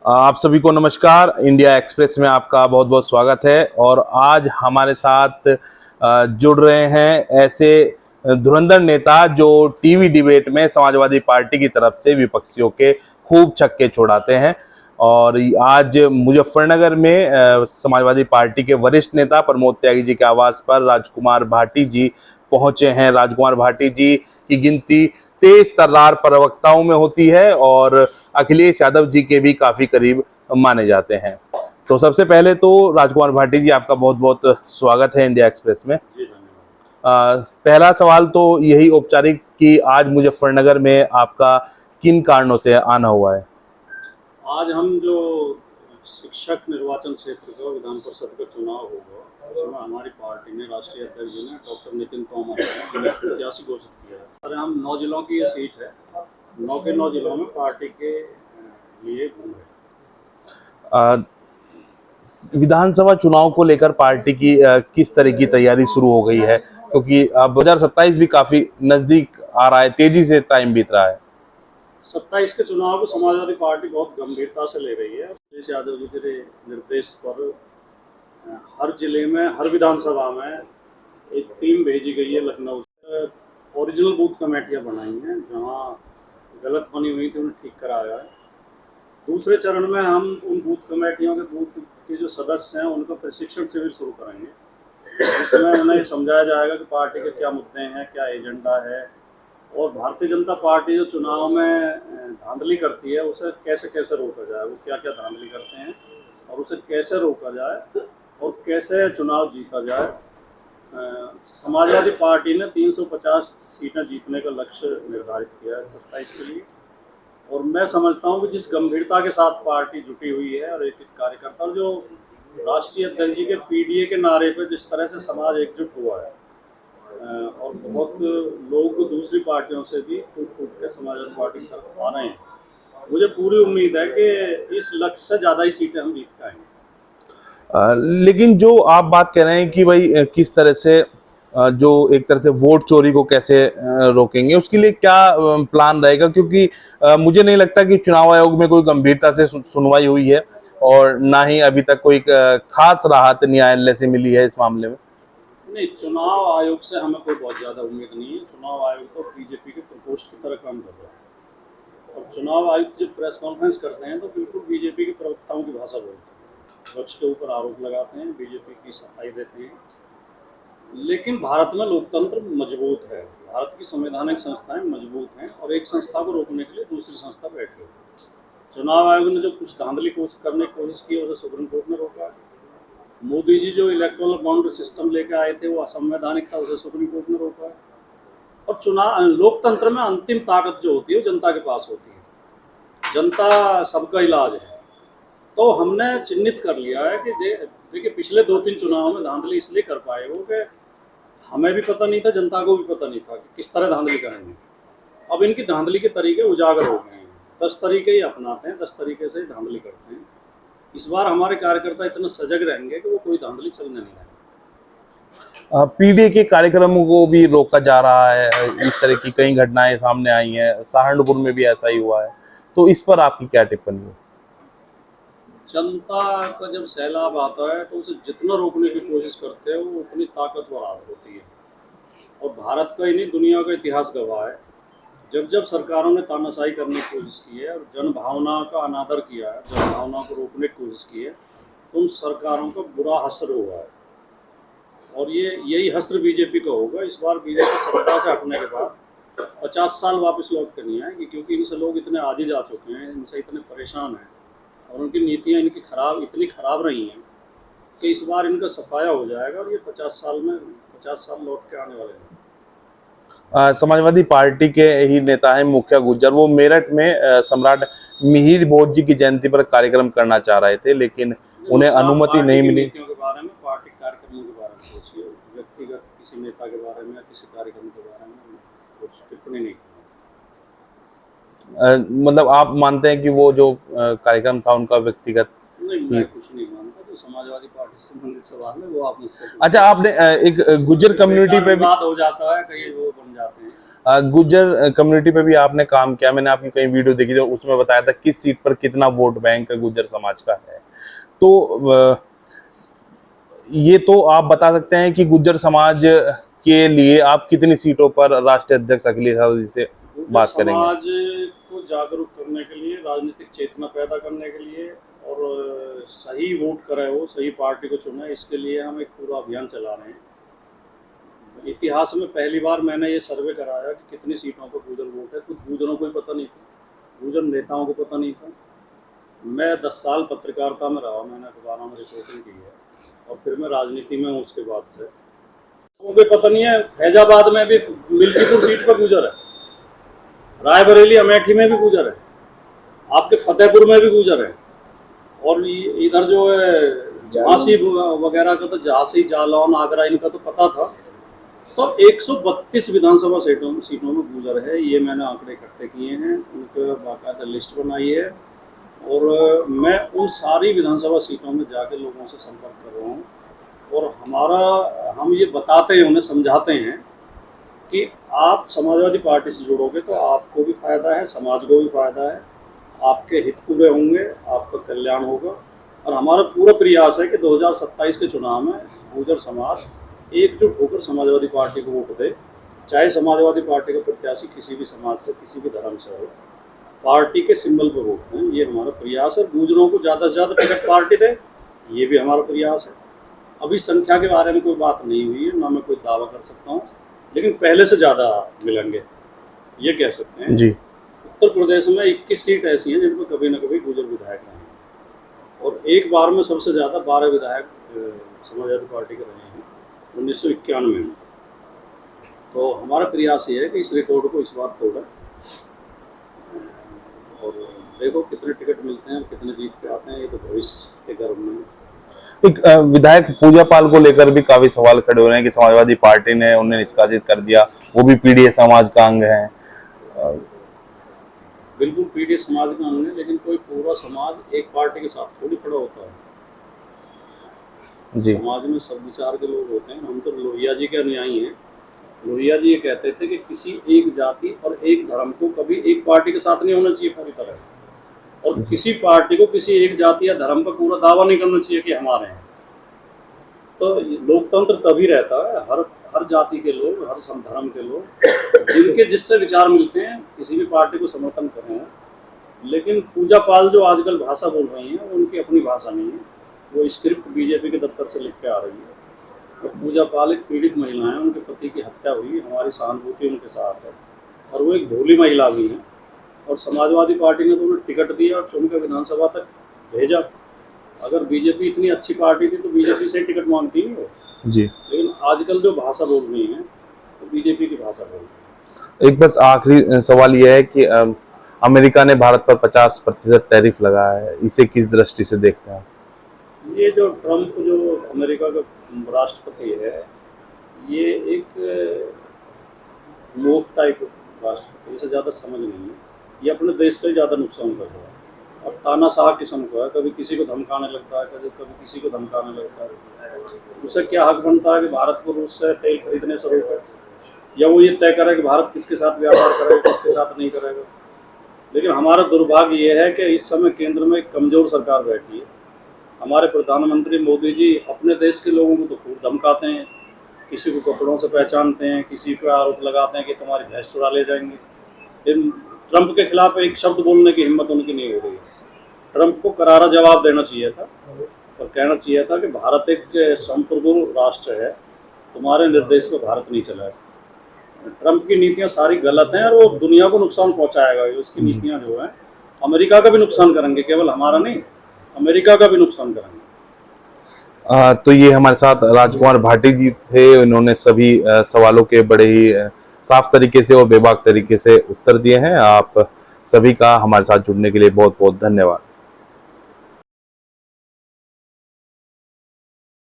आप सभी को नमस्कार। इंडिया एक्सप्रेस में आपका बहुत बहुत स्वागत है। और आज हमारे साथ जुड़ रहे हैं ऐसे धुरंधर नेता जो टीवी डिबेट में समाजवादी पार्टी की तरफ से विपक्षियों के खूब छक्के छोड़ाते हैं। और आज मुजफ्फरनगर में समाजवादी पार्टी के वरिष्ठ नेता प्रमोद त्यागी जी के आवास पर राजकुमार भाटी जी पहुंचे हैं। राजकुमार भाटी जी की गिनती तेज तर्रार प्रवक्ताओं में होती है और अखिलेश यादव जी के भी काफी करीब माने जाते हैं। तो सबसे पहले तो राजकुमार भाटी जी, आपका बहुत बहुत स्वागत है इंडिया एक्सप्रेस में। पहला सवाल तो यही औपचारिक कि आज मुजफ्फरनगर में आपका किन कारणों से आना हुआ है? आज हम जो शिक्षक निर्वाचन क्षेत्र का विधान परिषद का चुनाव होगा उसमें हमारी पार्टी ने राष्ट्रीय अध्यक्ष जी ने डॉक्टर नितिन तोमर ने प्रत्याशी घोषित किया है। अरे हम 9 जिलों की ये सीट है, 9 के 9 जिलों में पार्टी के लिए घूम रहे। विधानसभा चुनाव को लेकर पार्टी की किस तरह की तैयारी शुरू हो गई है, क्योंकि अब 2027 भी काफी नजदीक आ रहा है, तेजी से टाइम बीत रहा है। 27 के चुनाव को समाजवादी पार्टी बहुत गंभीरता से ले रही है। अखिलेश यादव जी के निर्देश पर हर जिले में, हर विधानसभा में एक टीम भेजी गई है लखनऊ से। ओरिजिनल बूथ कमेटियां बनाई हैं, जहां गलत बनी हुई थी उन्हें ठीक कराया है। दूसरे चरण में हम उन बूथ कमेटियों के बूथ के जो सदस्य हैं उनका प्रशिक्षण शिविर शुरू करेंगे, जिसमें उन्हें समझाया जाएगा कि पार्टी के क्या मुद्दे हैं, क्या एजेंडा है, और भारतीय जनता पार्टी जो चुनाव में धांधली करती है उसे कैसे कैसे रोका जाए, वो क्या क्या धांधली करते हैं और उसे कैसे रोका जाए और कैसे चुनाव जीता जाए। समाजवादी पार्टी ने 350 सीटें जीतने का लक्ष्य निर्धारित किया है 27 के लिए। और मैं समझता हूँ कि जिस गंभीरता के साथ पार्टी जुटी हुई है और एक एक कार्यकर्ता, और जो राष्ट्रीय अध्यक्ष जी के पीडीए के नारे पे जिस तरह से समाज एकजुट हुआ है, और बहुत लोग दूसरी पार्टियों से भी फूट फूट के समाजवादी पार्टी की तरफ आ रहे हैं, मुझे पूरी उम्मीद है कि इस लक्ष्य से ज़्यादा ही सीटें हम जीत के आएंगे। लेकिन जो आप बात कह रहे हैं कि भाई किस तरह से जो एक तरह से वोट चोरी को कैसे रोकेंगे, उसके लिए क्या प्लान रहेगा? क्योंकि मुझे नहीं लगता कि चुनाव आयोग में कोई गंभीरता से सुनवाई हुई है और ना ही अभी तक कोई खास राहत न्यायालय से मिली है इस मामले में। नहीं, चुनाव आयोग से हमें कोई बहुत ज़्यादा उम्मीद नहीं है। चुनाव आयोग तो बीजेपी के प्रकोष्ठ की तरह काम कर रहा है, और चुनाव आयुक्त जब प्रेस कॉन्फ्रेंस करते हैं तो बिल्कुल बीजेपी के प्रवक्ताओं की भाषा बोलते हैं, विपक्ष के ऊपर आरोप लगाते हैं, बीजेपी की सफाई देते हैं। लेकिन भारत में लोकतंत्र मजबूत है, भारत की संवैधानिक संस्थाएं मजबूत हैं, और एक संस्था को रोकने के लिए दूसरी संस्था बैठी है। चुनाव आयोग ने जो कुछ धांधली करने की कोशिश की उसे सुप्रीम कोर्ट ने रोका है। मोदी जी जो इलेक्ट्रल बाउंड्री सिस्टम लेकर आए थे वो असंवैधानिक था, उसे सुप्रीम कोर्ट ने रोका है। और चुनाव, लोकतंत्र में अंतिम ताकत जो होती है वो जनता के पास होती है, जनता सबका इलाज है। तो हमने चिन्हित कर लिया है कि देखिए पिछले 2-3 चुनाव में धांधली इसलिए कर पाए वो कि हमें भी पता नहीं था, जनता को भी पता नहीं था कि किस तरह धांधली करेंगे। अब इनकी धांधली के तरीके उजागर हो गए हैं, 10 तरीके ही अपनाते हैं, 10 तरीके से धांधली करते हैं। इस बार हमारे कार्यकर्ता इतना सजग रहेंगे कि वो कोई धांधली चलने नहीं देंगे। पीडीए के कार्यक्रमों को भी रोका जा रहा है, इस तरह की कई घटनाएं सामने आई हैं, सहारनपुर में भी ऐसा ही हुआ है, तो इस पर आपकी क्या टिप्पणी है? जनता का जब सैलाब आता है तो उसे जितना रोकने की कोशिश करते हैं वो उतनी ताकतवर होती है। और भारत का ही नहीं, दुनिया का इतिहास गवाह है, जब जब सरकारों ने तानाशाही करने की कोशिश की है और जन भावना का अनादर किया है, जन भावना को रोकने की कोशिश की है, तो उन सरकारों का बुरा हश्र हुआ है। और यही हश्र बीजेपी का होगा। इस बार बीजेपी सत्ता से हटने के बाद 50 साल वापस लौट कर नहीं आएगी, क्योंकि इनसे लोग इतने आदी जा चुके हैं, इनसे इतने परेशान हैं, और उनकी नीतियाँ इतनी खराब रही हैं कि इस बार इनका सफाया हो जाएगा और ये 50 साल लौट के आने वाले हैं। समाजवादी पार्टी के ही नेता हैं मुखिया गुज्जर, वो मेरठ में सम्राट मिहिर भोज जी की जयंती पर कार्यक्रम करना चाह रहे थे, लेकिन उन्हें अनुमति नहीं मिली। नीतियों के बारे में, पार्टी कार्यक्रमों के बारे में सोचिए, व्यक्तिगत किसी नेता के बारे में या किसी कार्यक्रम के बारे में कुछ टिप्पणी नहीं। मतलब आप मानते हैं कि वो जो कार्यक्रम था उनका व्यक्तिगत नहीं, मैं कुछ नहीं मानता। जो समाजवादी पार्टी से संबंधित सवाल है वो आप मुझसे अच्छा, आपने एक गुज्जर कम्युनिटी पे भी बात हो जाता है, कहीं वो बन जाते हैं। गुज्जर कम्युनिटी पे भी आपने काम किया। मैंने आपकी कई वीडियो देखी थी, उसमें बताया था किस सीट पर कितना वोट बैंक गुज्जर समाज का है। तो ये तो आप बता सकते हैं कि गुज्जर समाज के लिए आप कितनी सीटों पर राष्ट्रीय अध्यक्ष अखिलेश यादव जी से बात करेंगे? समाज को जागरूक करने के लिए, राजनीतिक चेतना पैदा करने के लिए और सही वोट करे, वो सही पार्टी को चुने, इसके लिए हम एक पूरा अभियान चला रहे हैं। इतिहास में पहली बार मैंने ये सर्वे कराया कि कितनी सीटों पर गुजर वोट है। कुछ गुजरों को ही पता नहीं था, गुजर नेताओं को पता नहीं था। मैं 10 साल पत्रकारिता में रहा, मैंने अखबारों में रिपोर्टिंग की है और फिर मैं राजनीति में हूँ उसके बाद से। मुझे पता नहीं है, फैजाबाद में भी मिल्कीपुर सीट पर गुजर है, रायबरेली अमेठी में भी गुजर है, आपके फतेहपुर में भी गुजर है, और इधर जो है झांसी वगैरह का तो झांसी, जालौन, आगरा, इनका तो पता था। तो 132 विधानसभा सीटों में गुजर है। ये मैंने आंकड़े इकट्ठे किए हैं, उनका बाकायदा लिस्ट बनाई है और मैं उन सारी विधानसभा सीटों में जाके लोगों से संपर्क कर रहा हूँ और हम ये बताते हैं, उन्हें समझाते हैं कि आप समाजवादी पार्टी से जुड़ोगे तो आपको भी फायदा है, समाज को भी फायदा है, आपके हित पूरे होंगे, आपका कल्याण होगा। और हमारा पूरा प्रयास है कि 2027 के चुनाव में गुर्जर समाज एकजुट होकर समाजवादी पार्टी को वोट दे, चाहे समाजवादी पार्टी का प्रत्याशी किसी भी समाज से, किसी भी धर्म से हो, पार्टी के सिंबल पर वोट दें। ये हमारा प्रयास है। गुर्जरों को ज़्यादा से ज़्यादा टिकट पार्टी दे, ये भी हमारा प्रयास है। अभी संख्या के बारे में कोई बात नहीं हुई है, ना मैं कोई दावा कर सकता हूँ, लेकिन पहले से ज़्यादा मिलेंगे, ये कह सकते हैं जी। उत्तर प्रदेश में 21 सीट ऐसी हैं जिनमें कभी न कभी गुर्जर विधायक रहे हैं और एक बार में सबसे ज़्यादा 12 विधायक समाजवादी पार्टी के रहे हैं 1991 में। तो हमारा प्रयास ये है कि इस रिकॉर्ड को इस बार तोड़ें और देखो कितने टिकट मिलते हैं, कितने जीत के आते हैं, ये तो भविष्य के गर्भ में। एक विधायक पूजा पाल को लेकर भी काफी सवाल खड़े हो रहे हैं कि समाजवादी पार्टी ने उन्हें निष्कासित कर दिया, वो भी पीडीए समाज का अंग है। बिल्कुल पीडीए समाज का अंग है, लेकिन कोई पूरा समाज एक पार्टी के साथ थोड़ी खड़ा होता है जी। समाज में सब विचार के लोग होते हैं। हम तो लोहिया जी के अनुयायी हैं। लोहिया जी ये कहते थे कि किसी एक जाति और एक धर्म को कभी एक पार्टी के साथ नहीं होना चाहिए पूरी तरह, और किसी पार्टी को किसी एक जाति या धर्म पर पूरा दावा नहीं करना चाहिए कि हमारे हैं। तो लोकतंत्र तभी रहता है, हर जाति के लोग, हर धर्म के लोग जिनके जिससे विचार मिलते हैं किसी भी पार्टी को समर्थन करें। लेकिन पूजा पाल जो आजकल भाषा बोल रही हैं, उनकी अपनी भाषा नहीं है, वो स्क्रिप्ट बीजेपी के दफ्तर से लिख के आ रही है। तो पूजा पाल एक पीड़ित महिला है, उनके पति की हत्या हुई, हमारी सहानुभूति उनके साथ है, और वो एक भोली महिला भी है। और समाजवादी पार्टी ने तो उन्हें टिकट दिया और चुनकर विधानसभा तक भेजा। अगर बीजेपी इतनी अच्छी पार्टी थी तो बीजेपी से टिकट मांगती नहीं वो जी। लेकिन आजकल जो भाषा बोल रही है तो बीजेपी की भाषा बोल रही है। एक बस आखिरी सवाल यह है कि अमेरिका ने भारत पर 50% टैरिफ लगाया है, इसे किस दृष्टि से देखते हैं? ये जो ट्रंप जो अमेरिका का राष्ट्रपति है, ये एक मूर्ख टाइप राष्ट्रपति, इसे ज़्यादा समझ नहीं है। ये अपने देश का ज़्यादा नुकसान कर रहा है और तानाशाह किस्म का है। कभी किसी को धमकाने लगता है, कभी किसी को धमकाने लगता है। उसे क्या हक बनता है कि भारत को रूस से तेल खरीदने से रोके, या वो ये तय करे कि भारत किसके साथ व्यापार करेगा, किसके साथ नहीं करेगा। लेकिन हमारा दुर्भाग्य ये है कि इस समय केंद्र में एक कमज़ोर सरकार बैठी है। हमारे प्रधानमंत्री मोदी जी अपने देश के लोगों को तो खूब धमकाते हैं, किसी को कपड़ों से पहचानते हैं, किसी पर आरोप लगाते हैं कि तुम्हारी भैंस चुरा ले जाएंगे। लेकिन ट्रंप के खिलाफ एक शब्द बोलने की हिम्मत उनकी नहीं हो रही है। ट्रंप को करारा जवाब देना चाहिए था और कहना चाहिए था कि भारत एक संप्रभु राष्ट्र है, तुम्हारे निर्देश पर भारत नहीं चला है। ट्रंप की नीतियां सारी गलत हैं और वो दुनिया को नुकसान पहुंचाएगा। उसकी नीतियां जो हैं अमेरिका का भी नुकसान करेंगे, केवल हमारा नहीं, अमेरिका का भी नुकसान करेंगे। तो ये हमारे साथ राजकुमार भाटी जी थे। इन्होंने सभी सवालों के बड़े ही साफ तरीके से और बेबाक तरीके से उत्तर दिए हैं। आप सभी का हमारे साथ जुड़ने के लिए बहुत बहुत धन्यवाद।